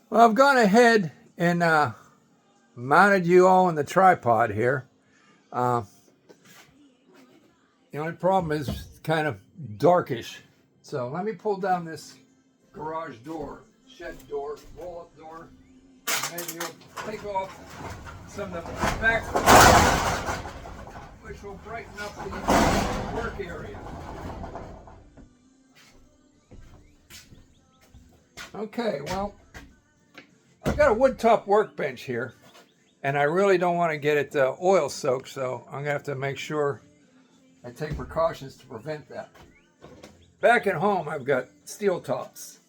Well, I've gone ahead and mounted you all in the tripod here. The only problem is it's kind of darkish. So let me pull down this garage door, shed door, roll-up door, and maybe you'll take off some of the back, which will brighten up the work area. Okay, well, I've got a wood top workbench here, and I really don't want to get it oil soaked, so I'm going to have to make sure I take precautions to prevent that. Back at home, I've got steel tops,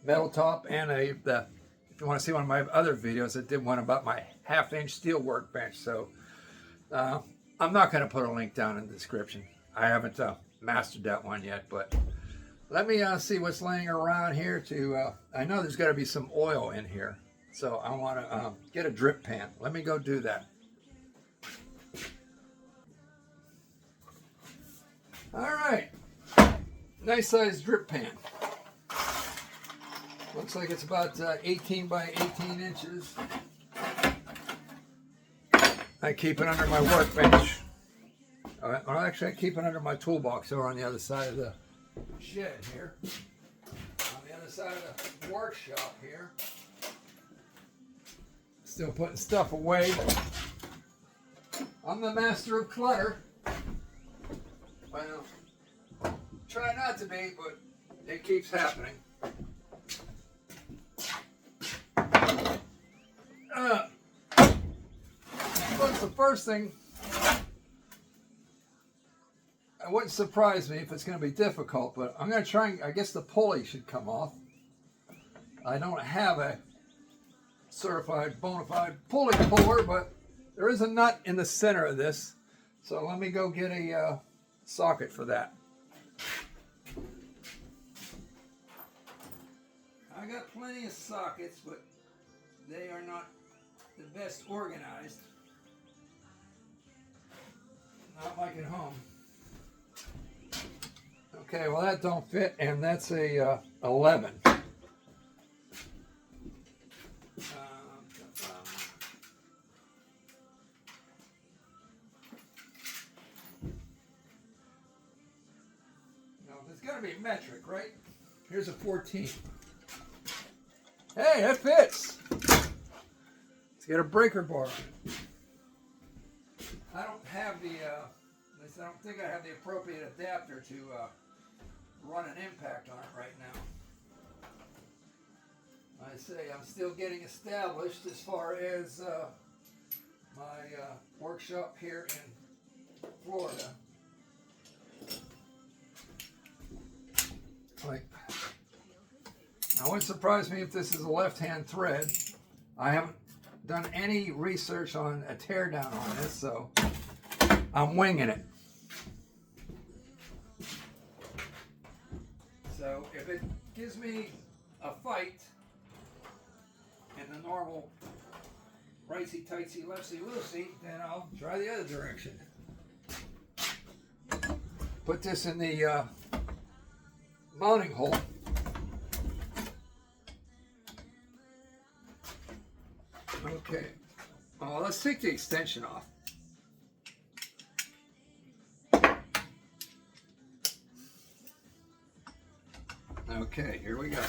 metal top, and if you want to see one of my other videos, I did one about my 1/2-inch steel workbench, so I'm not going to put a link down in the description. I haven't mastered that one yet, but let me see what's laying around here I know there's got to be some oil in here, so I want to get a drip pan. Let me go do that. All right, nice size drip pan. Looks like it's about 18 by 18 inches. I keep it under my workbench. Well, actually, I keep it under my toolbox over on the other side of the shed here. On the other side of the workshop here. Still putting stuff away. I'm the master of clutter. Well, try not to be, but it keeps happening. What's the first thing? It wouldn't surprise me if it's going to be difficult, but I'm going to try and, I guess the pulley should come off. I don't have a certified bona fide pulley puller, but there is a nut in the center of this. So let me go get a socket for that. I got plenty of sockets, but they are not the best organized. Not like at home. Okay, well that don't fit, and that's a 11. No, there's got to be metric, right? Here's a 14. Hey, that fits. Let's get a breaker bar on it. I don't have the, I don't think I have the appropriate adapter to run an impact on it right now. I say I'm still getting established as far as my workshop here in Florida. Like, now it wouldn't surprise me if this is a left-hand thread. I haven't done any research on a teardown on this, so I'm winging it. So if it gives me a fight in the normal rightsy-tightsy, leftsy-loosey, then I'll try the other direction. Put this in the mounting hole. Okay, well, let's take the extension off. Okay, here we go.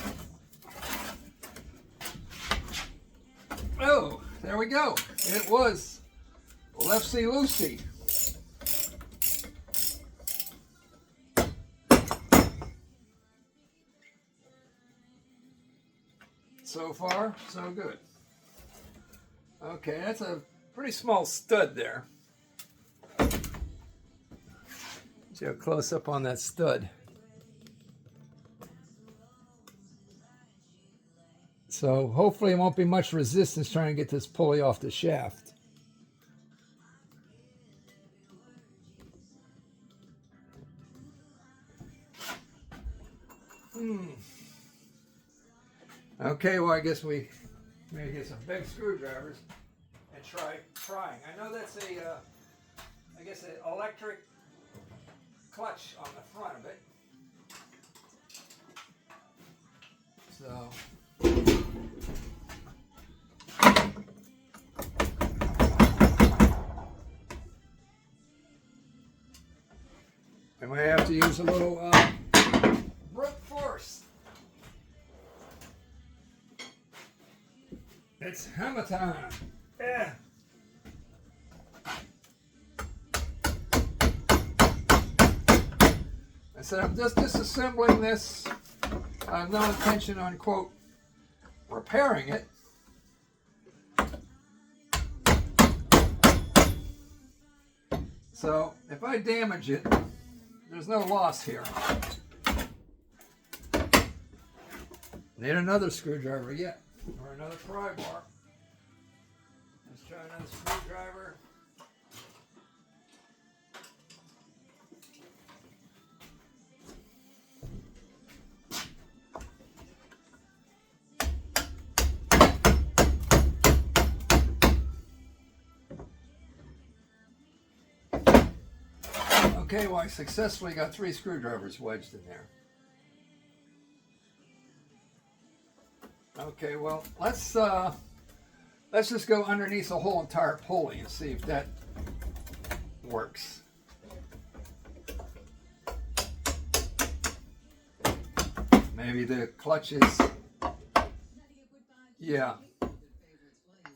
Oh, there we go. It was leftsy-loosey. So far, so good. Okay, that's a pretty small stud there. See a close up on that stud. So hopefully it won't be much resistance trying to get this pulley off the shaft. Okay, well I guess we maybe get some big screwdrivers and try prying. I know that's I guess an electric clutch on the front of it. So to use a little brute force. It's hammer time. Yeah. I said I'm just disassembling this. I have no intention on, quote, repairing it. So if I damage it, there's no loss here. Need another screwdriver yet, or another pry bar. Let's try another screwdriver. Okay, well, I successfully got 3 screwdrivers wedged in there. Okay, well, let's just go underneath the whole entire pulley and see if that works. Maybe the clutch is, yeah,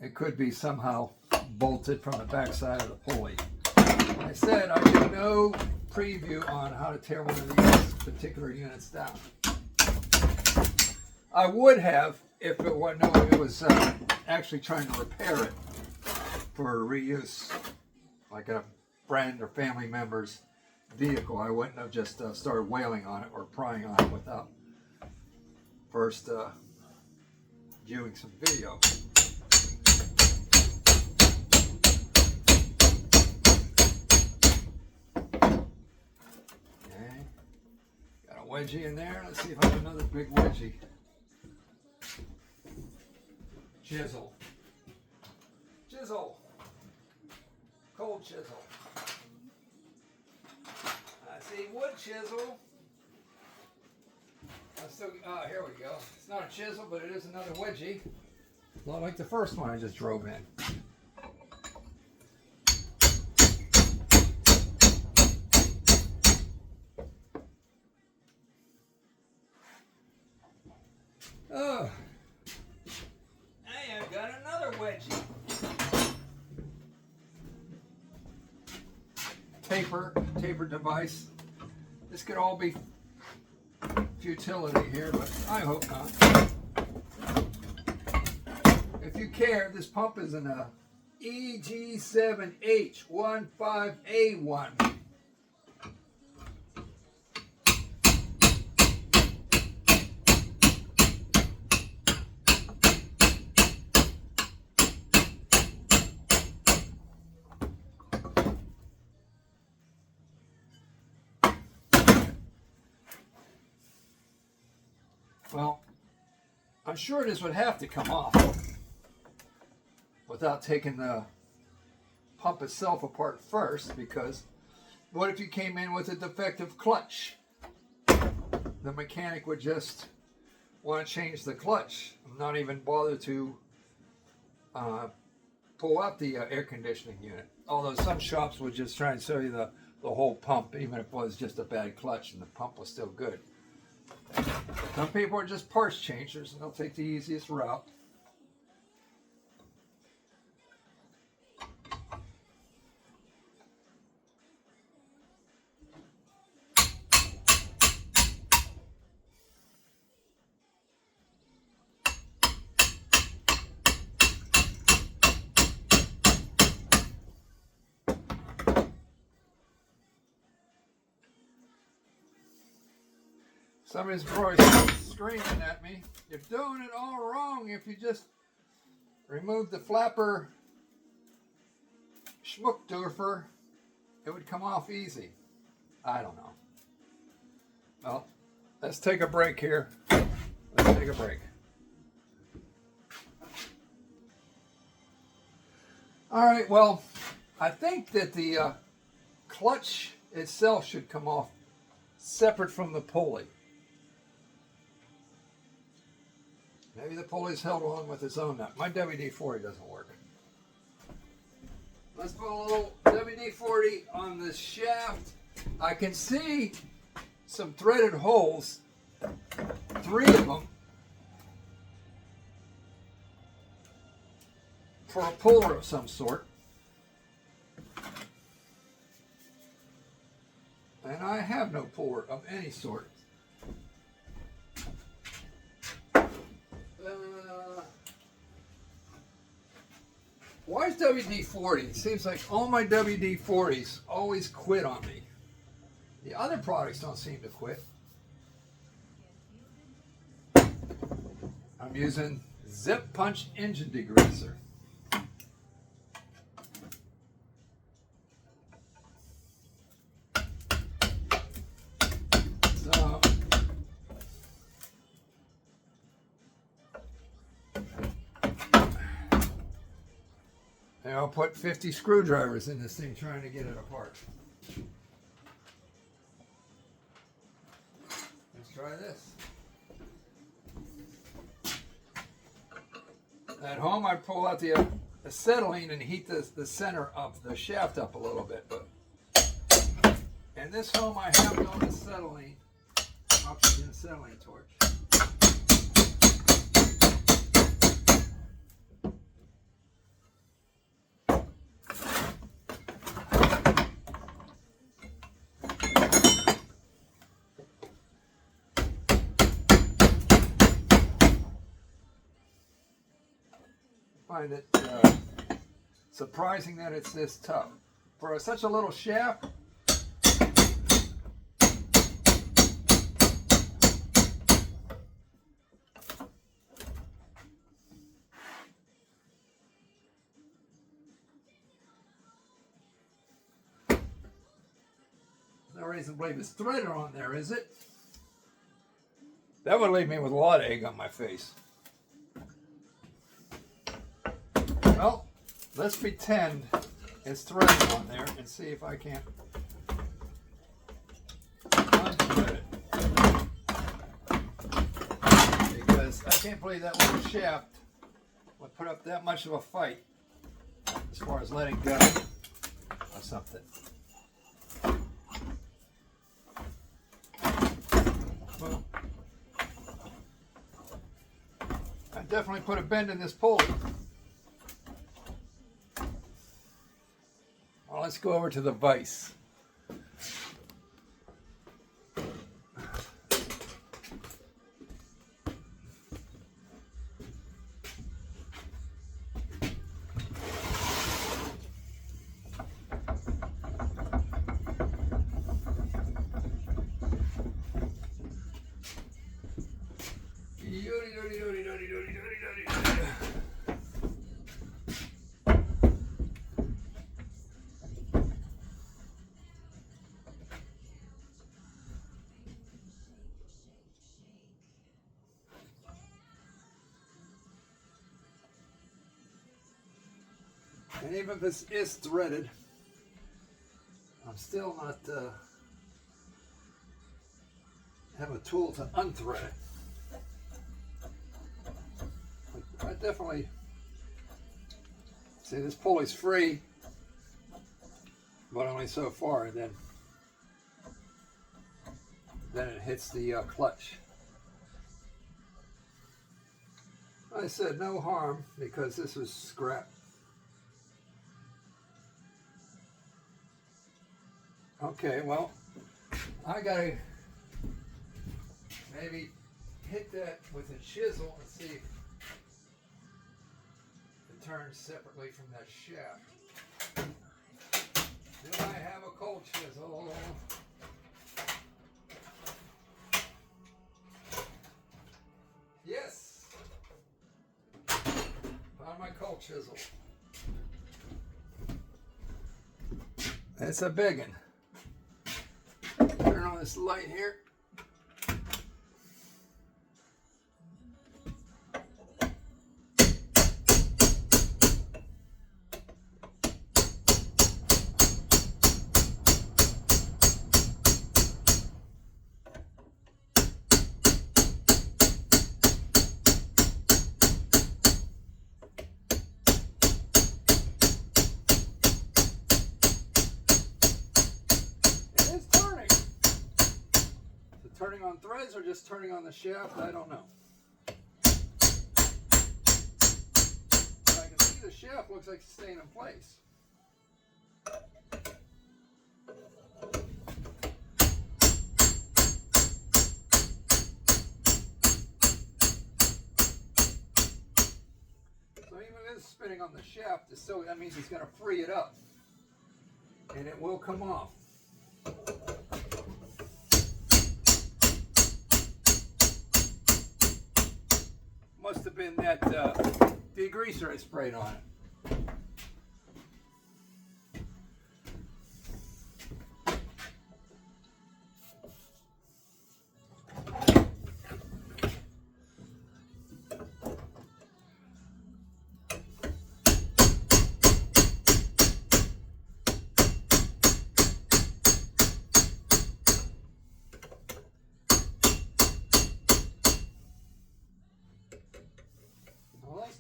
it could be somehow bolted from the backside of the pulley. Like I said, I did no preview on how to tear one of these particular units down. I would have if it was actually trying to repair it for reuse, like a friend or family member's vehicle. I wouldn't have just started wailing on it or prying on it without first viewing some video. Okay, got a wedgie in there. Let's see if I have another big wedgie. Chisel. Chisel. Cold chisel. I see wood chisel. Here we go. It's not a chisel, but it is another wedgie. A lot like the first one I just drove in. Oh. Hey, I've got another wedgie. Taper device. This could all be futility here, but I hope not. If you care, this pump is in a EG7H15A1. Well, I'm sure this would have to come off without taking the pump itself apart first, because what if you came in with a defective clutch? The mechanic would just want to change the clutch, not even bother to pull out the air conditioning unit. Although some shops would just try and sell you the whole pump, even if it was just a bad clutch and the pump was still good. Some people are just parts changers and they'll take the easiest route. Somebody's probably screaming at me. You're doing it all wrong. If you just remove the flapper schmuckdorfer, it would come off easy. I don't know. Well, let's take a break here. Let's take a break. All right, well, I think that the clutch itself should come off separate from the pulley. Maybe the pulley's held on with its own nut. My WD-40 doesn't work. Let's put a little WD-40 on this shaft. I can see some threaded holes, 3 of them, for a puller of some sort. And I have no puller of any sort. Why is WD-40? It seems like all my WD-40s always quit on me. The other products don't seem to quit. I'm using Zip Punch Engine Degreaser. So, and I'll put 50 screwdrivers in this thing trying to get it apart. Let's try this. At home, I pull out the acetylene and heat the center of the shaft up a little bit. But in this home, I have no acetylene. Oxygen acetylene torch. I find it surprising that it's this tough. For such a little shaft, no reason to believe it's threaded on there, is it? That would leave me with a lot of egg on my face. Well, let's pretend it's threaded on there and see if I can't unthread it. Because I can't believe that little shaft would put up that much of a fight as far as letting go of something. Well, I definitely put a bend in this pulley. Well, let's go over to the vise. And even if this is threaded, I'm still not have a tool to unthread it. I definitely see this pulley's free, but only so far, and then it hits the clutch. I said no harm because this was scrap. Okay, well, I gotta maybe hit that with a chisel and see if it turns separately from that shaft. Do I have a cold chisel? Yes! Found my cold chisel. It's a big one. Turn on this light here. on threads or just turning on the shaft, I don't know. But I can see the shaft looks like it's staying in place. So even if it's spinning on the shaft, it's still, that means it's going to free it up. And it will come off. Must have been that degreaser I sprayed on it.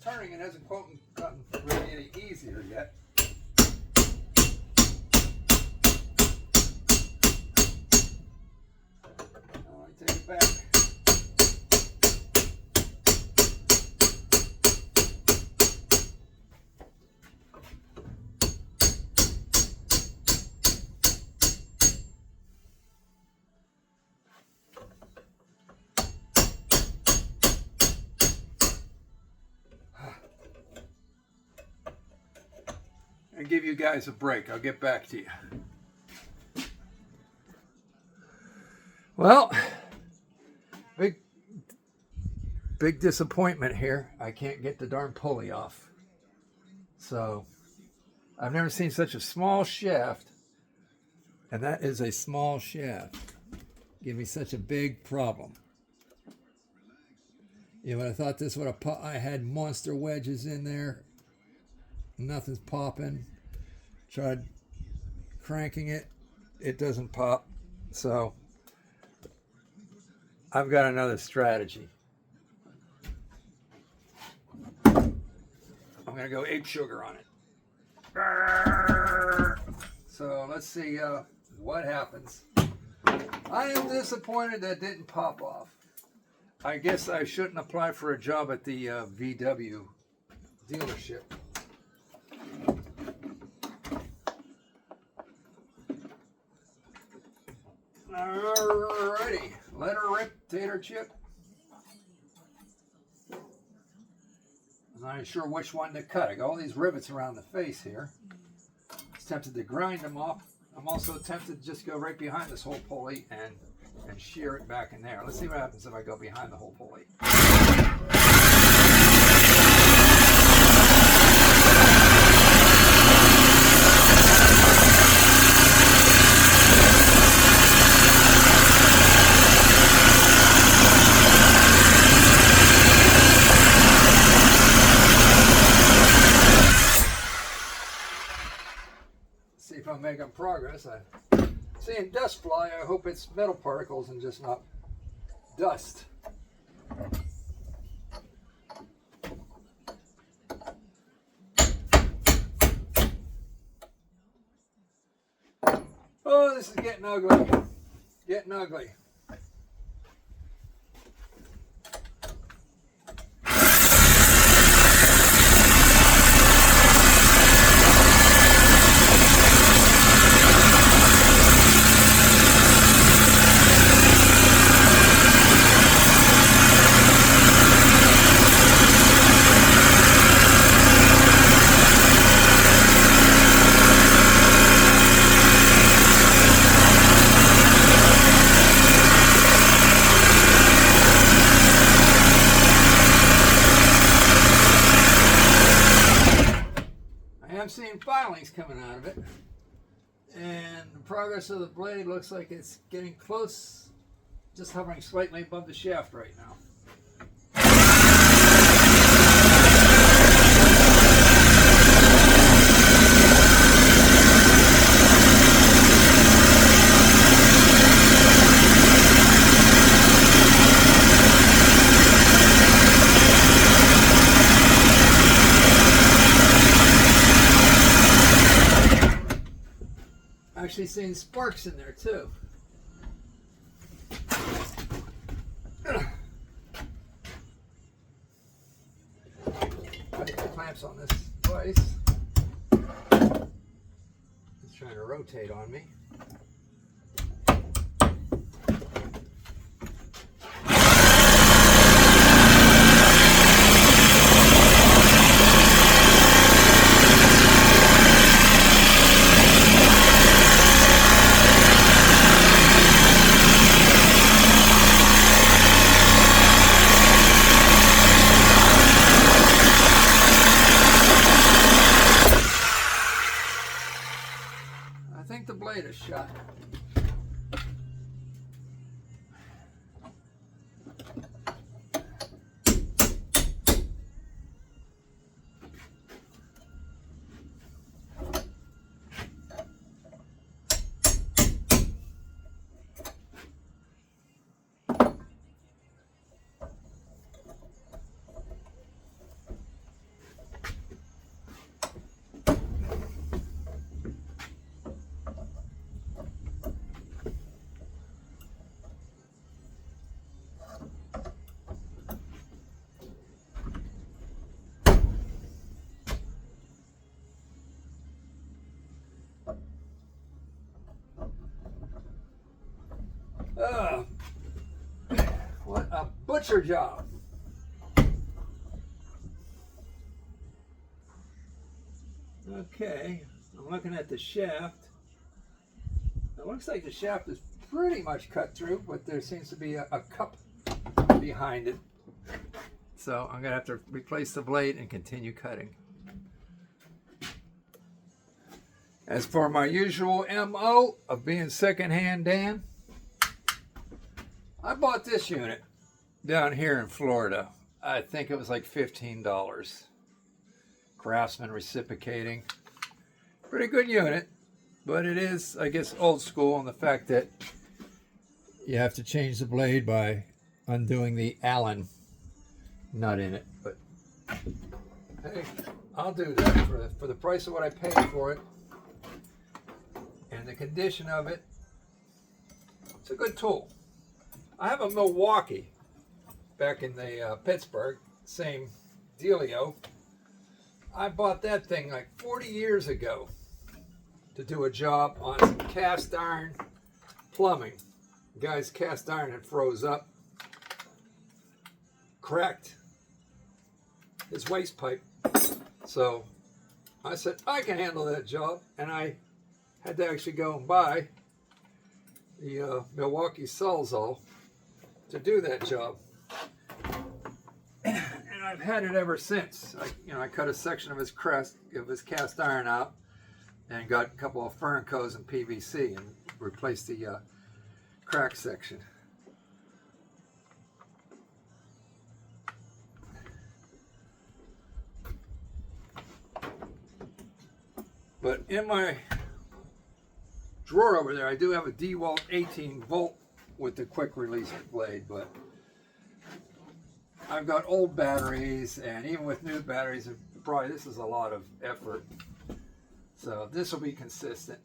Turning, it hasn't gotten really any easier yet. Now I take it back. And give you guys a break. I'll get back to you. Well, big disappointment here. I can't get the darn pulley off. So I've never seen such a small shaft, and that is a small shaft. Give me such a big problem. You would have thought this would have I had monster wedges in there. Nothing's popping. Tried cranking it. It doesn't pop. So I've got another strategy. I'm going to go ape sugar on it. So let's see what happens. I am disappointed that didn't pop off. I guess I shouldn't apply for a job at the VW dealership. Alrighty, let her rip, tater chip. I'm not sure which one to cut. I got all these rivets around the face here. I was tempted to grind them off. I'm also tempted to just go right behind this whole pulley and shear it back in there. Let's see what happens if I go behind the whole pulley. See if I'm making progress. I'm seeing dust fly. I hope it's metal particles and just not dust. Oh, this is getting ugly. Getting ugly. I'm seeing filings coming out of it, and the progress of the blade looks like it's getting close, just hovering slightly above the shaft right now. Actually seeing sparks in there too. clamps on this device. It's trying to rotate on me. I think the blade is shot. What a butcher job. Okay, I'm looking at the shaft. It looks like the shaft is pretty much cut through, but there seems to be a cup behind it. So I'm gonna have to replace the blade and continue cutting. As for my usual MO of being secondhand Dan, I bought this unit down here in Florida. I think it was like $15. Craftsman reciprocating. Pretty good unit, but it is, I guess, old school in the fact that you have to change the blade by undoing the Allen nut in it. But hey, I'll do that for the price of what I paid for it and the condition of it. It's a good tool. I have a Milwaukee back in the Pittsburgh, same dealio. I bought that thing like 40 years ago to do a job on some cast iron plumbing. The guy's cast iron had froze up, cracked his waste pipe. So I said, I can handle that job, and I had to actually go and buy the Milwaukee Sawzall to do that job. And I've had it ever since. I cut a section of his cast iron out and got a couple of Fernco's and PVC and replaced the crack section. But in my drawer over there, I do have a DeWalt 18 volt with the quick release blade, but I've got old batteries, and even with new batteries, probably this is a lot of effort. So this will be consistent.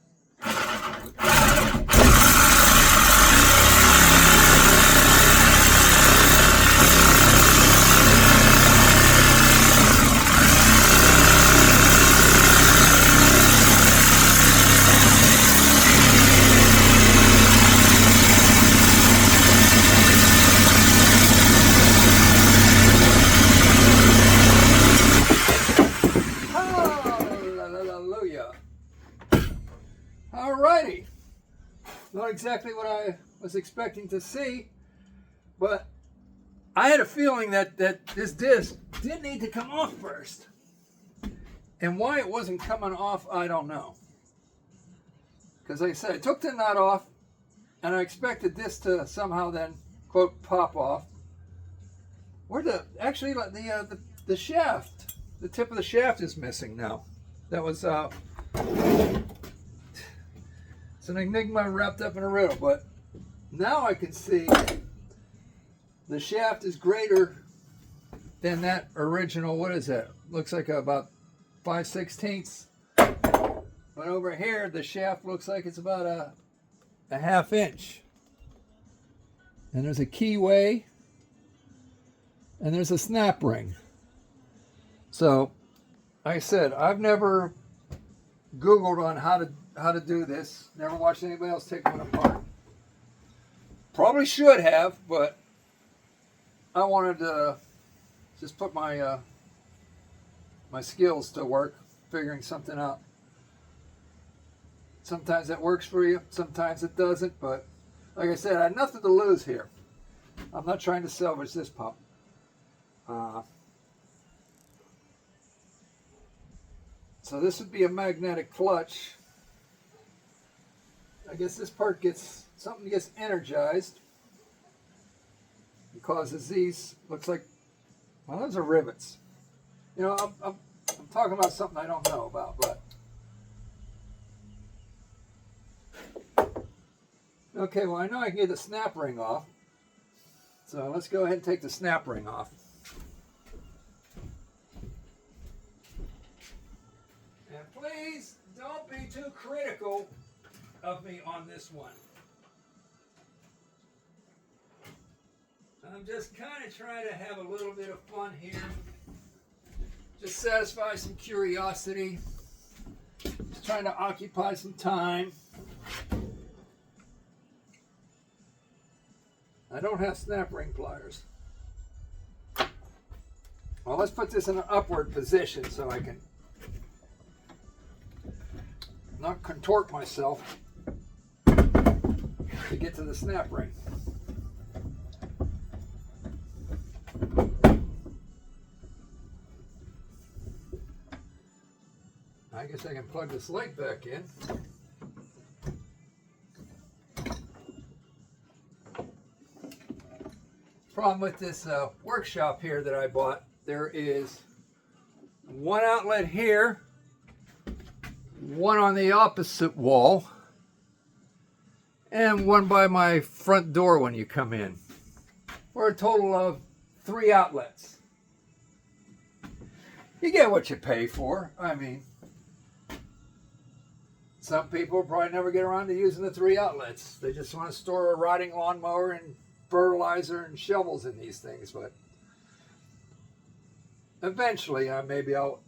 Alrighty, not exactly what I was expecting to see, but I had a feeling that this disc did need to come off first. And why it wasn't coming off, I don't know. Because like I said, I took the nut off, and I expected this to somehow then, quote, pop off. Where actually the shaft, the tip of the shaft is missing now. That was it's an enigma wrapped up in a riddle, but now I can see the shaft is greater than that original. What is that? Looks like about 5/16. But over here, the shaft looks like it's about a ½ inch. And there's a keyway, and there's a snap ring. So like I said, I've never Googled on how to do this. Never watched anybody else take one apart. Probably should have, but I wanted to just put my my skills to work, figuring something out. Sometimes that works for you, sometimes it doesn't, but like I said, I had nothing to lose here. I'm not trying to salvage this pump. So this would be a magnetic clutch. I guess this part gets energized. It causes these, looks like, well, those are rivets. You know, I'm talking about something I don't know about, but. Okay, well, I know I can get the snap ring off. So let's go ahead and take the snap ring off. And please don't be too critical of me on this one. I'm just kind of trying to have a little bit of fun here. Just satisfy some curiosity. Just trying to occupy some time. I don't have snap ring pliers. Well, let's put this in an upward position so I can not contort myself to get to the snap ring. I guess I can plug this light back in. Problem with this workshop here that I bought, there is one outlet here, one on the opposite wall, and one by my front door when you come in, for a total of 3 outlets. You get what you pay for. I mean, some people probably never get around to using the 3 outlets. They just want to store a riding lawnmower and fertilizer and shovels in these things, but eventually maybe I'll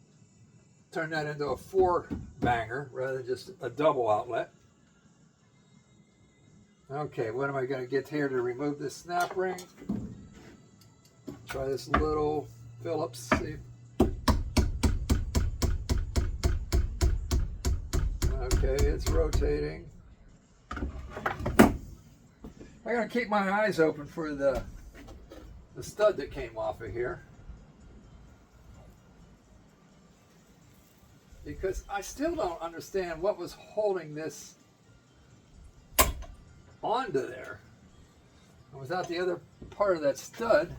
turn that into a 4-banger rather than just a double outlet. Okay, what am I going to get here to remove this snap ring? Try this little Phillips. See. Okay, it's rotating. I gotta keep my eyes open for the stud that came off of here, because I still don't understand what was holding this onto there. And without the other part of that stud,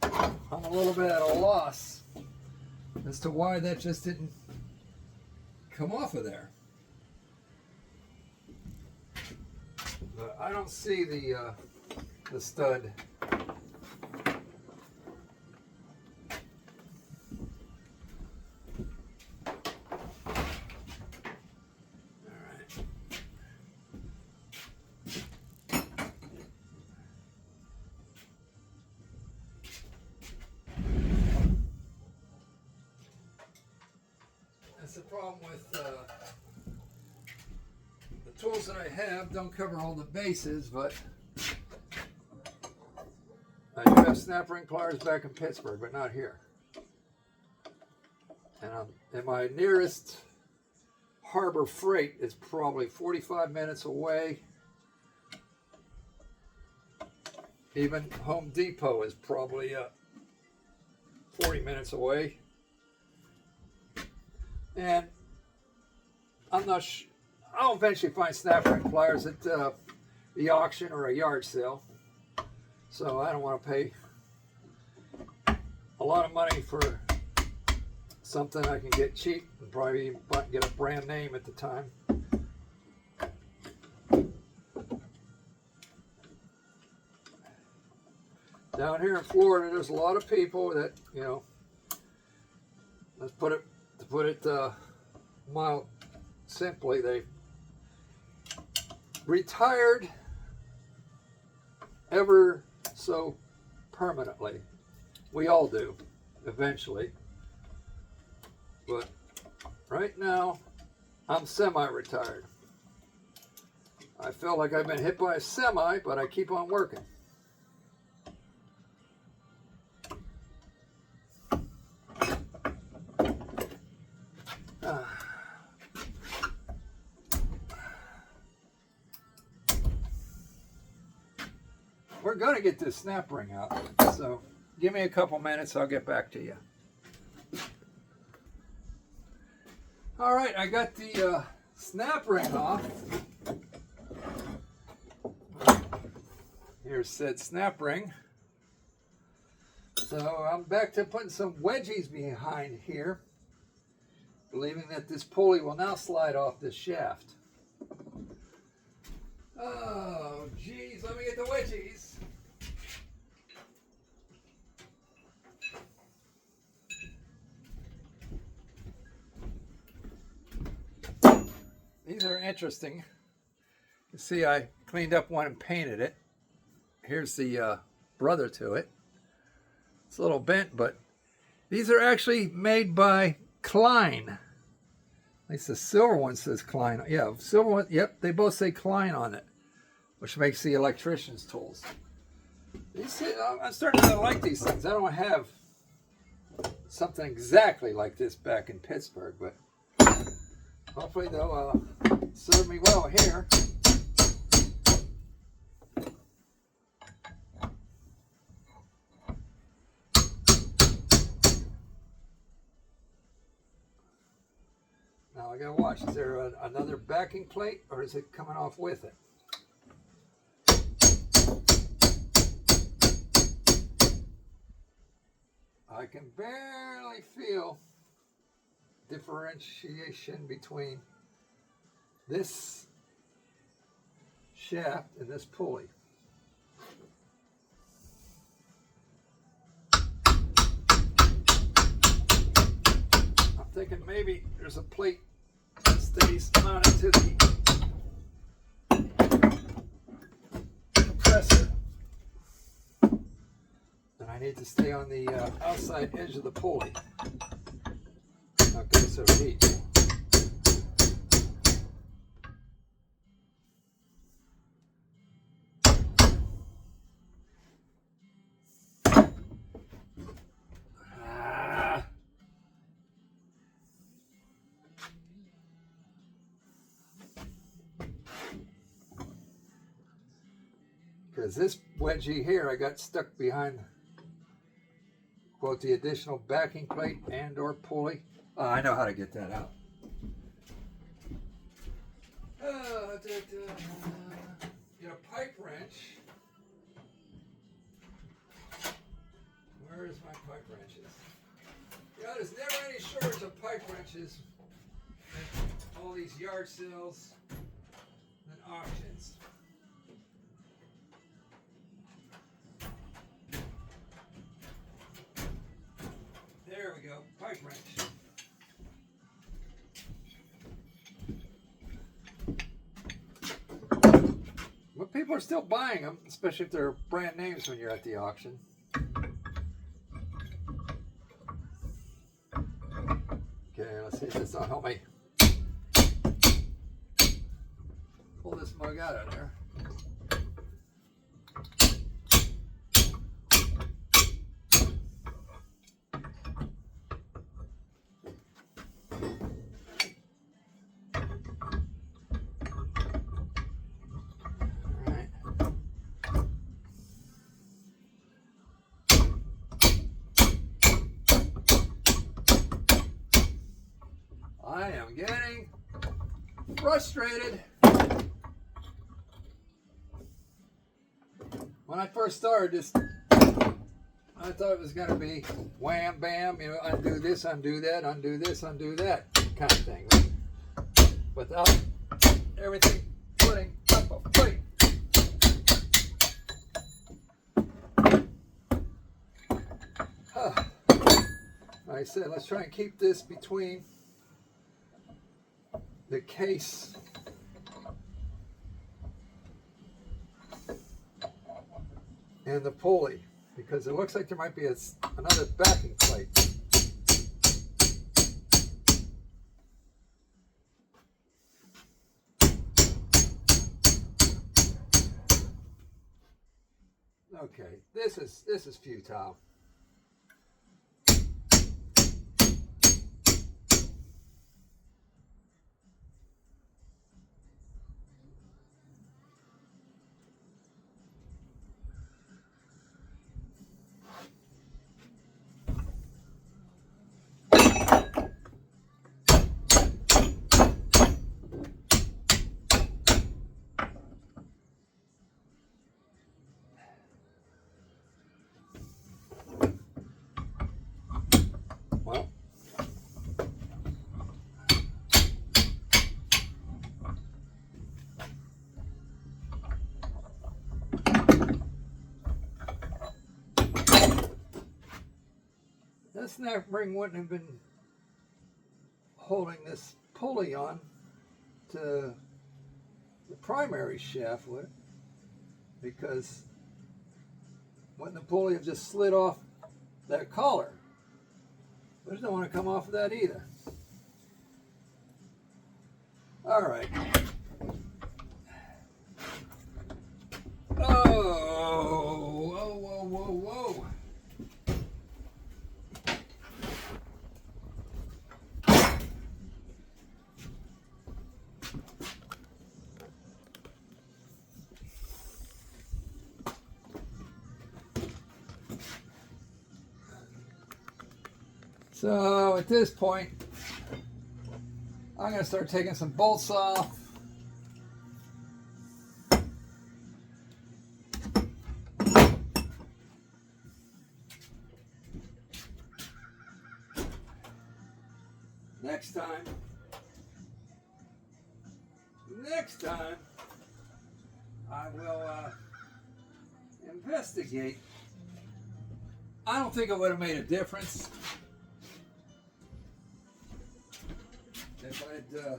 I'm a little bit at a loss as to why that just didn't come off of there. But I don't see the stud. That's the problem with the tools that I have. Don't cover all the bases, but I do have snap ring pliers back in Pittsburgh, but not here. And my nearest Harbor Freight is probably 45 minutes away. Even Home Depot is probably 40 minutes away. And I'm not sure. I'll eventually find snap ring pliers at the auction or a yard sale. So I don't want to pay a lot of money for something I can get cheap and probably even get a brand name at the time. Down here in Florida, there's a lot of people that, you know, let's put it mild, simply, they retired ever so permanently. We all do. eventually. But right now, I'm semi-retired. I feel like I've been hit by a semi, but I keep on working. We're going to get this snap ring out, so give me a couple minutes, I'll get back to you. All right, I got the snap ring off. Here's said snap ring. So I'm back to putting some wedgies behind here, believing that this pulley will now slide off this shaft. Oh, geez, let me get the wedgies. These are interesting. You see, I cleaned up one and painted it. Here's the brother to it. It's a little bent, but these are actually made by Klein. At least the silver one says Klein. Yeah, silver one, yep, they both say Klein on it, which makes the electrician's tools. I'm starting to like these things. I don't have something exactly like this back in Pittsburgh, but hopefully they'll serve me well here. Now I gotta watch, is there another backing plate or is it coming off with it? I can barely feel differentiation between this shaft and this pulley. I'm thinking maybe there's a plate that stays mounted to the compressor. And I need to stay on the outside edge of the pulley. Okay, so heat. Because this wedgie here I got stuck behind, quote, the additional backing plate and or pulley. Oh, I know how to get that out. Get a pipe wrench. Where is my pipe wrenches? Yeah, there's never any shortage of pipe wrenches at all these yard sales and auctions. There we go, pipe wrench. But people are still buying them, especially if they're brand names when you're at the auction. Okay, let's see if this will help me pull this mug out of there. I am getting frustrated. When I first started this, I thought it was going to be wham, bam, you know, undo this, undo that, undo this, undo that kind of thing. Without everything putting up a fight. Like I said, let's try and keep this between the case and the pulley because it looks like there might be another backing plate. Okay, this is futile. Well, this snap ring wouldn't have been holding this pulley on to the primary shaft, would it? Because wouldn't the pulley have just slid off that collar? But it don't want to come off of that either. All right. Oh, whoa, whoa, whoa, whoa. So at this point, I'm going to start taking some bolts off. Next time, I will investigate. I don't think it would have made a difference if I'd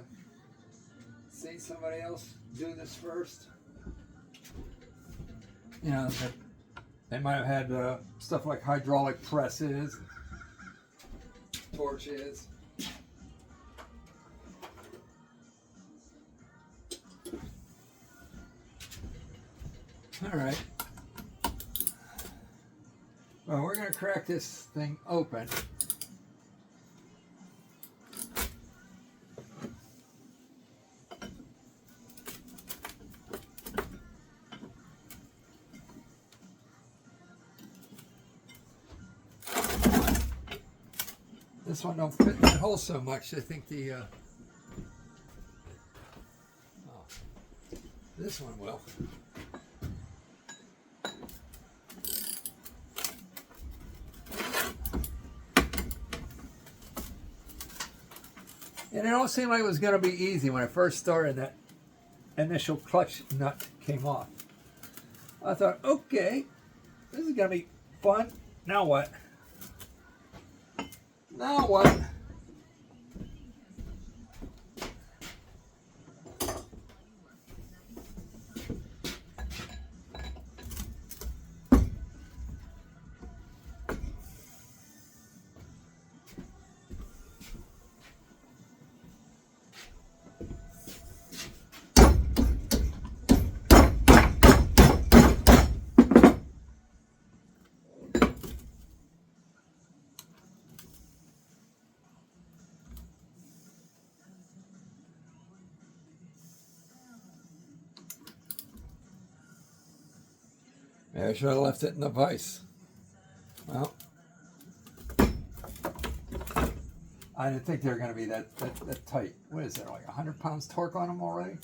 seen somebody else do this first. You know, they might have had stuff like hydraulic presses, torches. All right. Well, we're going to crack this thing open. This one don't fit in that hole so much. I think the this one will. And it don't seem like it was going to be easy when I first started. That initial clutch nut came off. I thought, okay, this is going to be fun. Now what? Now what? Maybe I should have left it in the vise. Well, I didn't think they were going to be that tight. What is there, like 100 pounds torque on them already?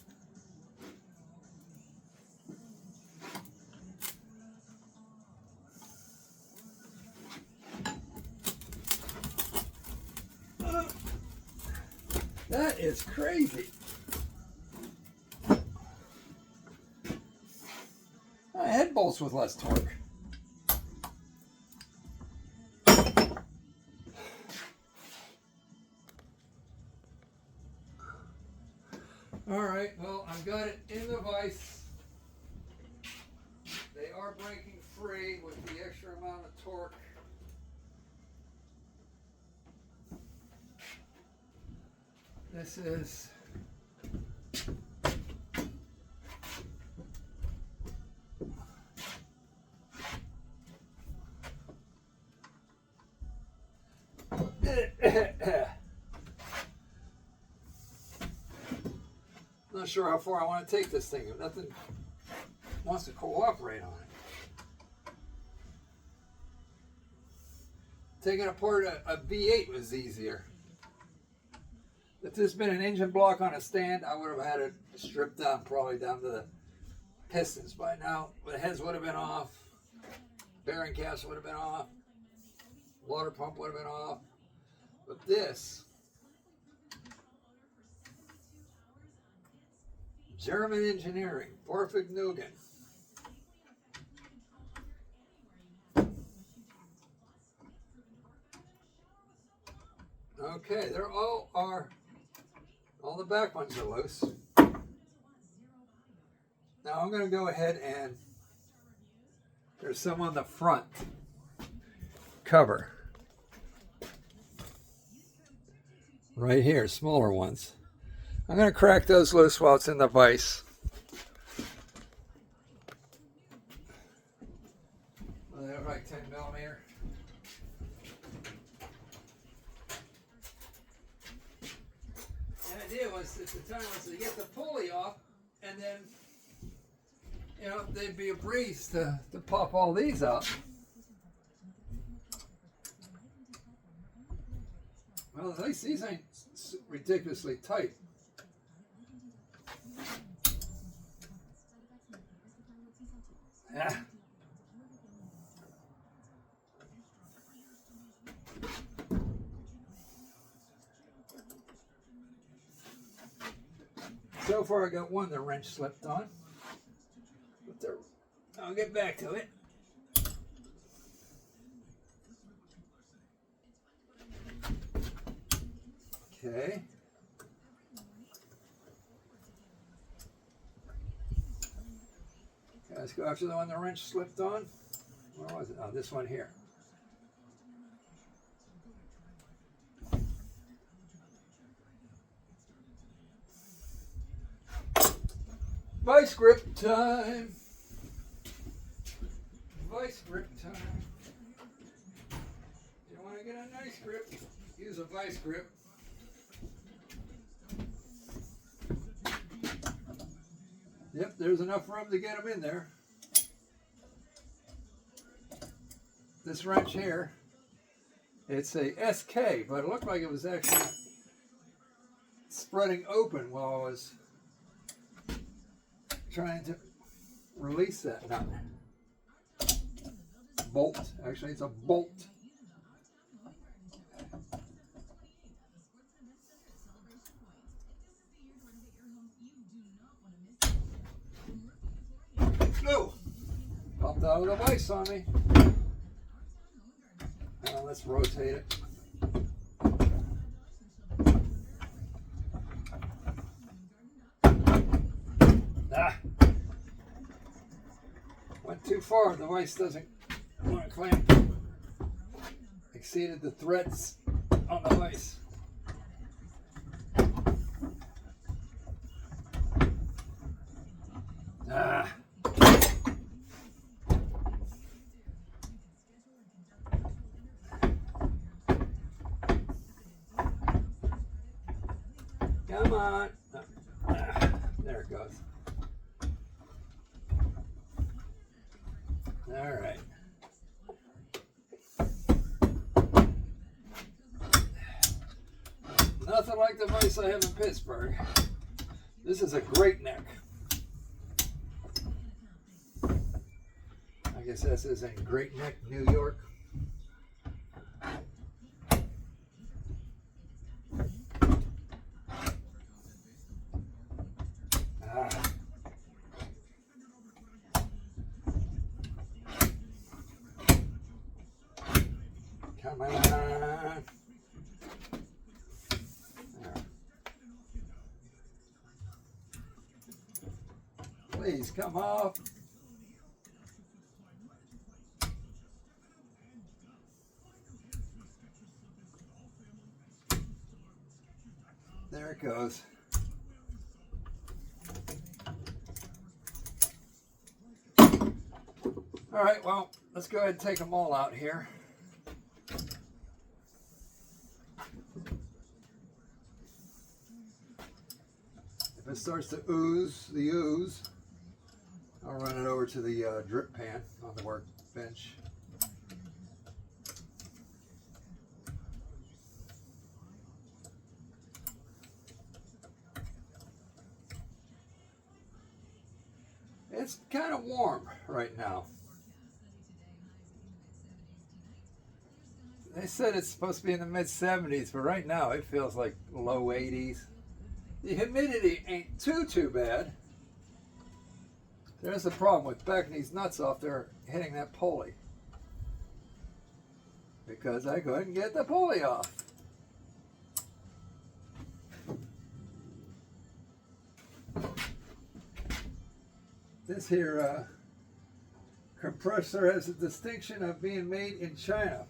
That is crazy. I had bolts with less torque. All right, well, I've got it in the vise. They are breaking free. free with the extra amount of torque. This is not sure how far I want to take this thing. Nothing wants to cooperate on it. Taking apart a V8 was easier. If this had been an engine block on a stand, I would have had it stripped down, probably down to the pistons by now. The heads would have been off, bearing caps would have been off, water pump would have been off. But this, German engineering, Fahrvergnügen. Okay, they're all the back ones are loose. Now I'm going to go ahead and there's some on the front cover. Right here, smaller ones. I'm going to crack those loose while it's in the vise. Well, they're like 10 millimeter. The idea was at the time was to get the pulley off, and then there'd be a breeze to pop all these out. Well, at least these ain't ridiculously tight. Yeah. So far I got one the wrench slipped on. But I'll get back to it. Okay. Let's go after the one the wrench slipped on. Where was it? Oh, this one here. Vice grip time. Vice grip time. You want to get a nice grip, use a vice grip. Yep, there's enough room to get them in there. This wrench here, it's a SK, but it looked like it was actually spreading open while I was trying to release that nut. Bolt, actually it's a bolt. No! Popped out of the vise on me. Now let's rotate it. Went too far, the vise doesn't want to clamp. Exceeded the threads on the vise. Come on. There it goes. All right. Nothing like the vise I have in Pittsburgh. This is a great neck. I guess this is in Great Neck, New York. Come on. There. Please come off. There it goes. All right, well, let's go ahead and take them all out here. If it starts to ooze, I'll run it over to the drip pan on the workbench. It's kind of warm right now. They said it's supposed to be in the mid 70s, but right now it feels like low 80s. The humidity ain't too bad. There's a problem with backing these nuts off there hitting that pulley, because I couldn't get the pulley off. This here compressor has the distinction of being made in China.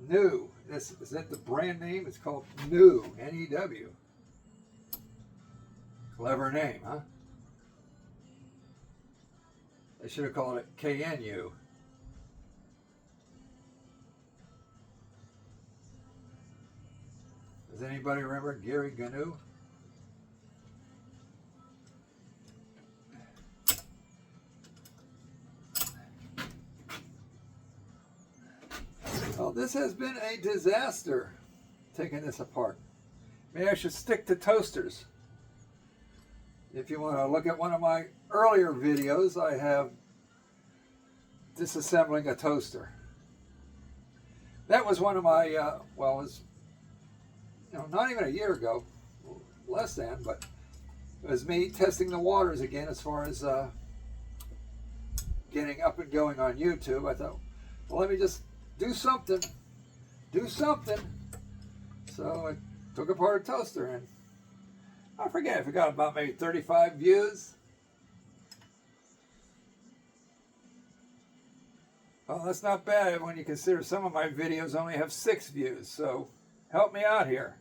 New. Is that the brand name? It's called New. N-E-W. Clever name, huh? They should have called it KNU. Does anybody remember Gary Gnu? Well, this has been a disaster, taking this apart. Maybe I should stick to toasters. If you want to look at one of my earlier videos, I have disassembling a toaster. That was one of my, well, it was, not even a year ago, less than, but it was me testing the waters again as far as getting up and going on YouTube. I thought, well, let me just do something. So I took apart a toaster, and I forget if it got about maybe 35 views. Well, that's not bad when you consider some of my videos only have 6 views, so help me out here.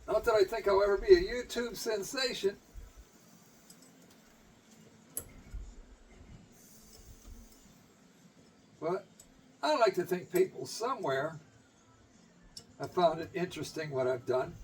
Not that I think I'll ever be a YouTube sensation. But I like to think people somewhere have found it interesting what I've done.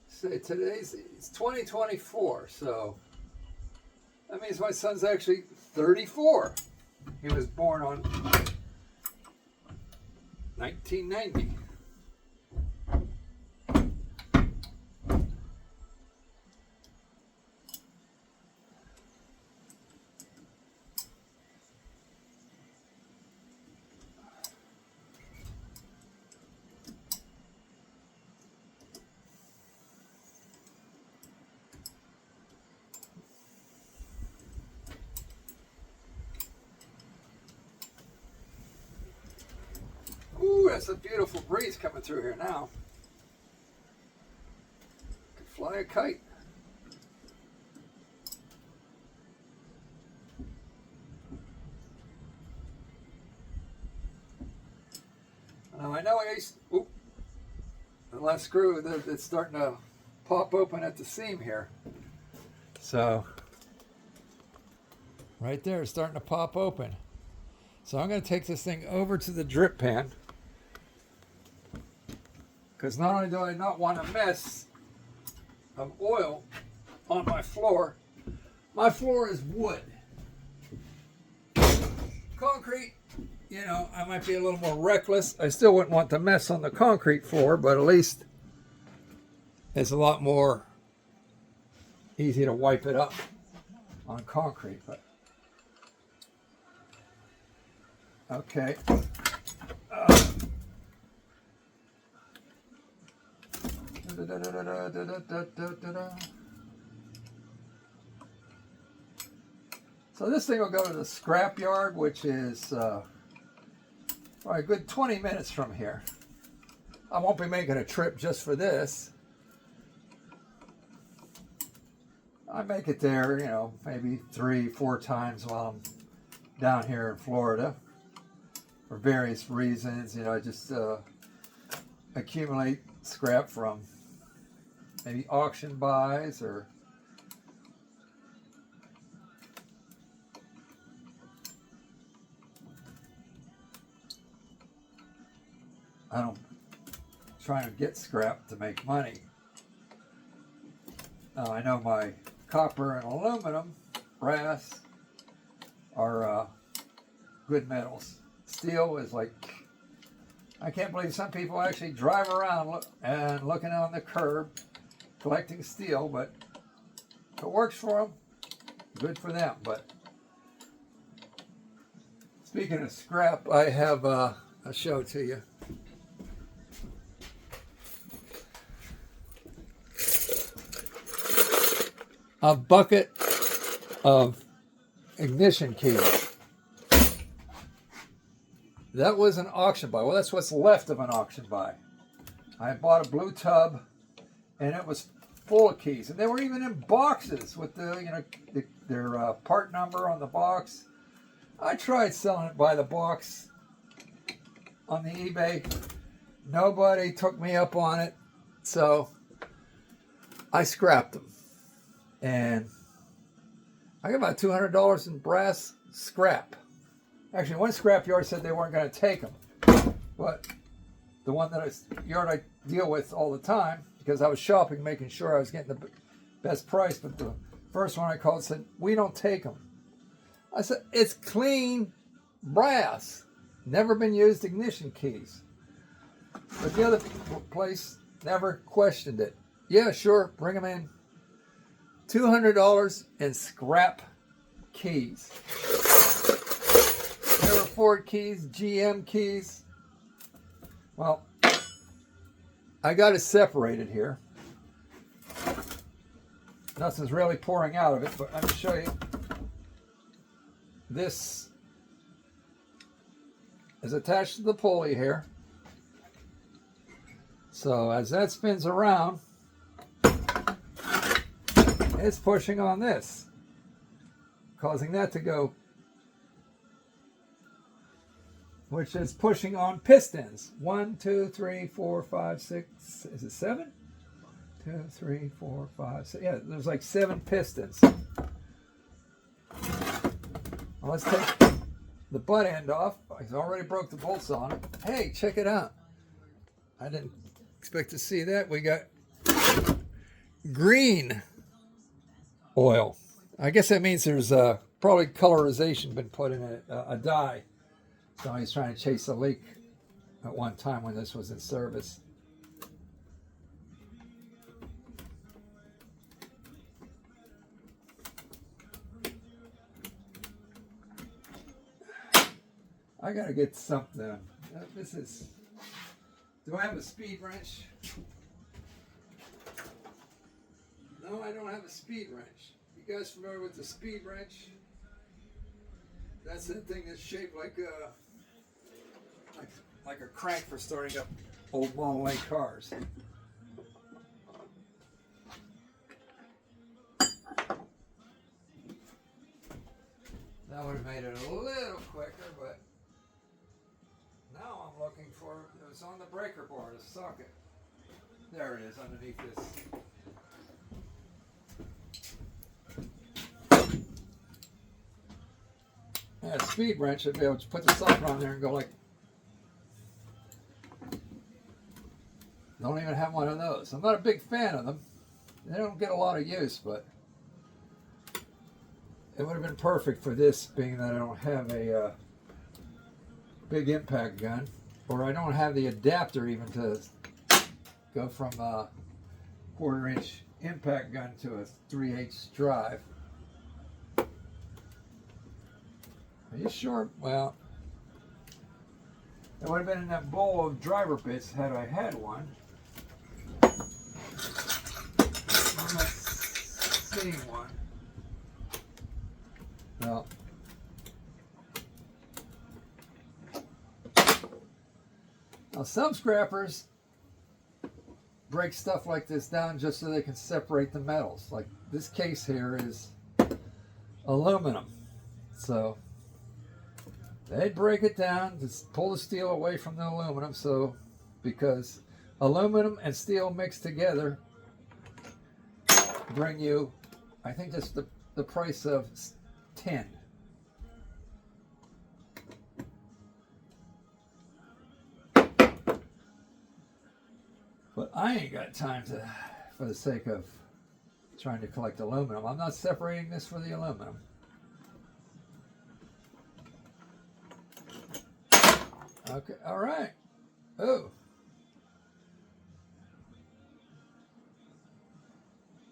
Say it's 2024, so that means my son's actually 34. He was born on 1990. Ooh, that's a beautiful breeze coming through here now. Could fly a kite. Now I know the last screw that's starting to pop open at the seam here. So right there, it's starting to pop open. So I'm going to take this thing over to the drip pan, because not only do I not want a mess of oil on my floor is wood. Concrete, I might be a little more reckless. I still wouldn't want the mess on the concrete floor, but at least it's a lot more easy to wipe it up on concrete. But okay. So this thing will go to the scrap yard, which is probably a good 20 minutes from here. I won't be making a trip just for this. I make it there, you know, maybe 3-4 times while I'm down here in Florida for various reasons. You know, I just accumulate scrap from maybe auction buys or I don't try to get scrap to make money. I know my copper and aluminum, brass are good metals. Steel is like, I can't believe some people actually drive around and looking on the curb collecting steel, but if it works for them, good for them. But speaking of scrap, I have a show to you. A bucket of ignition keys. That was an auction buy. Well, that's what's left of an auction buy. I bought a blue tub, and it was full of keys, and they were even in boxes with their part number on the box. I tried selling it by the box on the eBay. Nobody took me up on it, so I scrapped them. And I got about $200 in brass scrap. Actually, one scrap yard said they weren't going to take them. But the one yard I deal with all the time, because I was shopping, making sure I was getting the best price, but the first one I called said, we don't take them. I said, it's clean brass. Never been used ignition keys. But the other place never questioned it. Yeah, sure, bring them in. $200 in scrap keys. There were Ford keys, GM keys. Well, I got it separated here. Nothing's really pouring out of it, but let me show you. This is attached to the pulley here. So as that spins around, it's pushing on this, causing that to go, which is pushing on pistons. 1, 2, 3, 4, 5, 6, is it 7? 2, 3, 4, 5, 6. Yeah, there's like 7 pistons. Well, let's take the butt end off. I already broke the bolts on it. Hey, check it out. I didn't expect to see that. We got green oil. I guess that means there's probably colorization been put in it, a dye. Somebody's trying to chase a leak at one time when this was in service. I gotta get something. This is. Do I have a speed wrench? No, I don't have a speed wrench. You guys familiar with the speed wrench? That's that thing that's shaped like a crank for starting up old Model A cars. That would have made it a little quicker, but now I'm looking for it was on the breaker bar, the socket. There it is underneath this. Yeah, a speed wrench, I'd be able to put the socket on there and go like. Don't even have one of those. I'm not a big fan of them. They don't get a lot of use, but it would have been perfect for this, being that I don't have a big impact gun, or I don't have the adapter even to go from a 1/4-inch impact gun to a 3/8 drive. Are you sure? Well, it would have been in that bowl of driver bits had I had one. I'm not seeing one. Well, now some scrappers break stuff like this down just so they can separate the metals. Like this case here is aluminum, so they break it down to pull the steel away from the aluminum. So because aluminum and steel mixed together bring you, I think that's the price of tin. But I ain't got time to, for the sake of trying to collect aluminum. I'm not separating this for the aluminum. Okay, all right. Oh.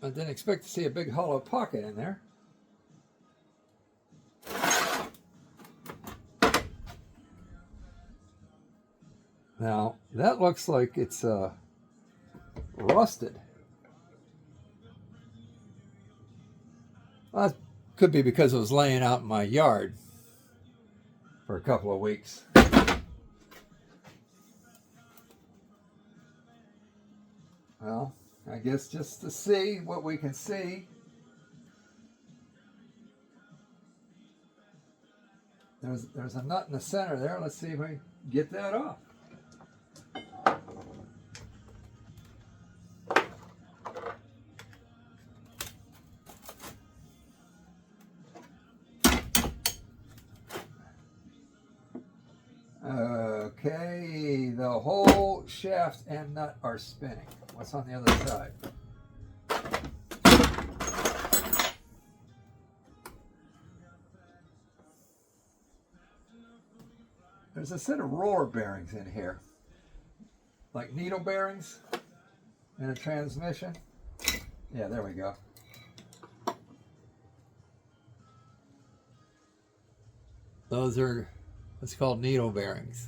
I didn't expect to see a big hollow pocket in there. Now, that looks like it's rusted. Well, that could be because it was laying out in my yard for a couple of weeks. Well, I guess just to see what we can see. There's a nut in the center there. Let's see if we get that off. Okay, the whole shaft and nut are spinning. What's on the other side? There's a set of roller bearings in here, like needle bearings in a transmission. Yeah, there we go. Those are what's called needle bearings.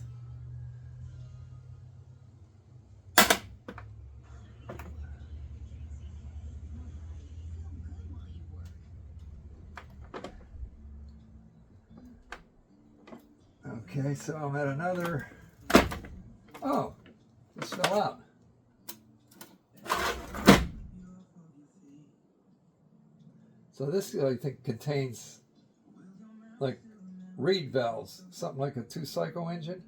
Okay, so I'm at another. Oh, this fell out. So this I think contains like reed valves, something like a 2-cycle engine.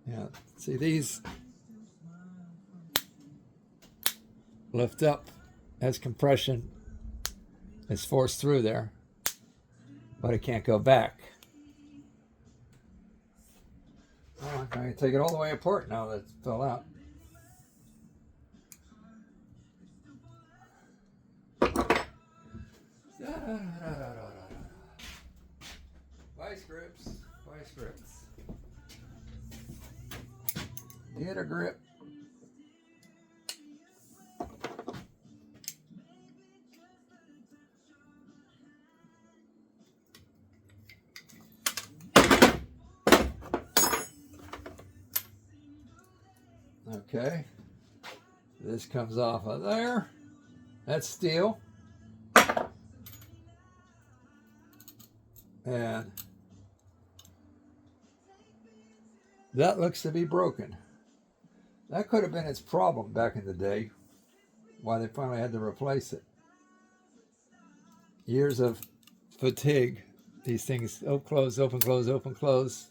Yeah, see these lift up as compression is forced through there, but it can't go back. Oh, I'm going to take it all the way apart now that it fell out. Vice grips, vice grips. Get a grip. Okay, this comes off of there. That's steel. And that looks to be broken. That could have been its problem back in the day, why they finally had to replace it. Years of fatigue. These things open, close, open, close, open, close.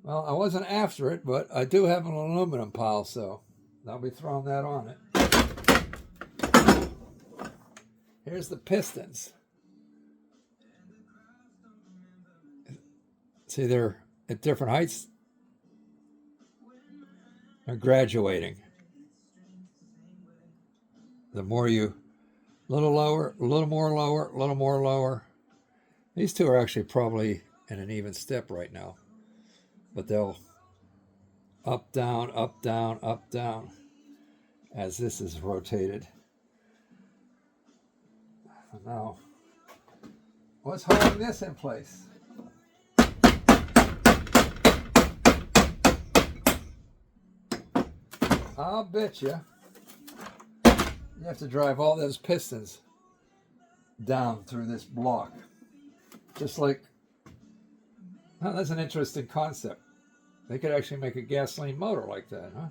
Well, I wasn't after it, but I do have an aluminum pile, so I'll be throwing that on it. Here's the pistons. See, they're at different heights. They're graduating. The more you, a little lower, a little more lower, a little more lower. These two are actually probably in an even step right now. But they'll up, down, up, down, up, down as this is rotated. Now, what's holding this in place? I'll bet you have to drive all those pistons down through this block. Just like, oh, that's an interesting concept. They could actually make a gasoline motor like that, huh?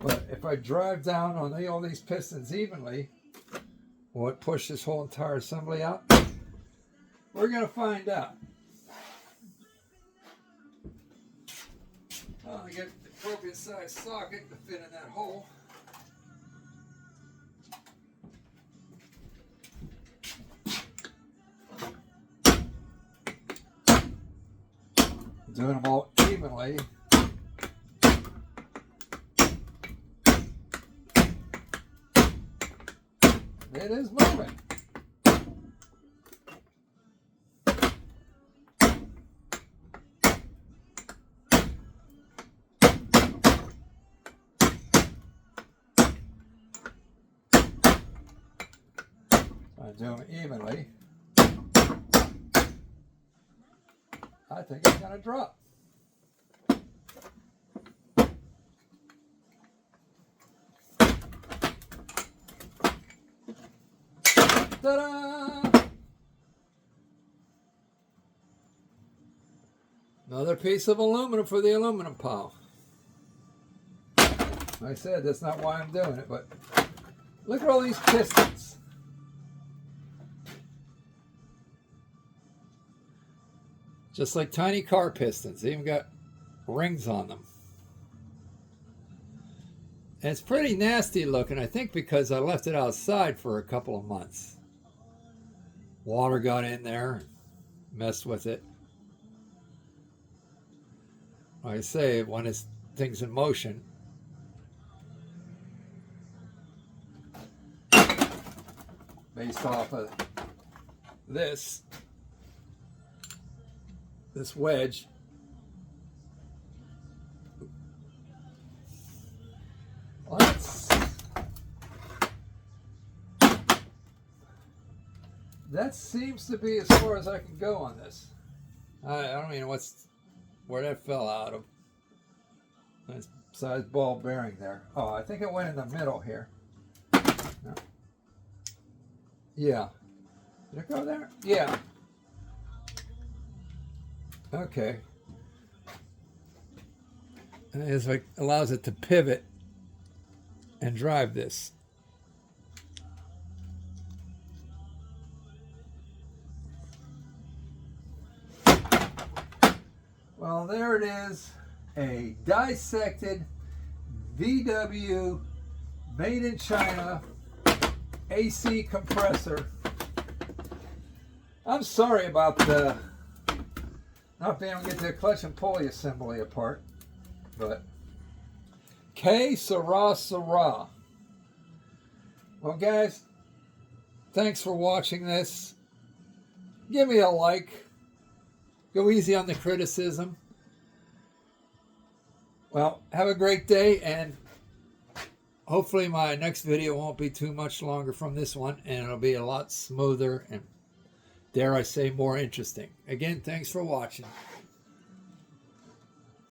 But if I drive down on all these pistons evenly, will it push this whole entire assembly out? We're going to find out. Well, I get the appropriate size socket to fit in that hole. Doing them all evenly. It is moving. I do them evenly. I think it's going to drop. Ta-da! Another piece of aluminum for the aluminum pile. Like I said, that's not why I'm doing it, but look at all these pistons. Just like tiny car pistons. They even got rings on them. And it's pretty nasty looking, I think, because I left it outside for a couple of months. Water got in there, messed with it. Like I say, when it's things in motion, based off of this wedge, that seems to be as far as I can go on this. I don't even know where that fell out of. Nice size ball bearing there. Oh, I think it went in the middle here. No. Yeah. Did it go there? Yeah. Okay. And it's like allows it to pivot and drive this. Well, there it is, a dissected VW made in China AC compressor. I'm sorry about the not being able to get the clutch and pulley assembly apart, but que sera sera. Well, guys, thanks for watching this. Give me a like. Go easy on the criticism. Well, have a great day, and hopefully my next video won't be too much longer from this one, and it'll be a lot smoother and, dare I say, more interesting. Again, thanks for watching.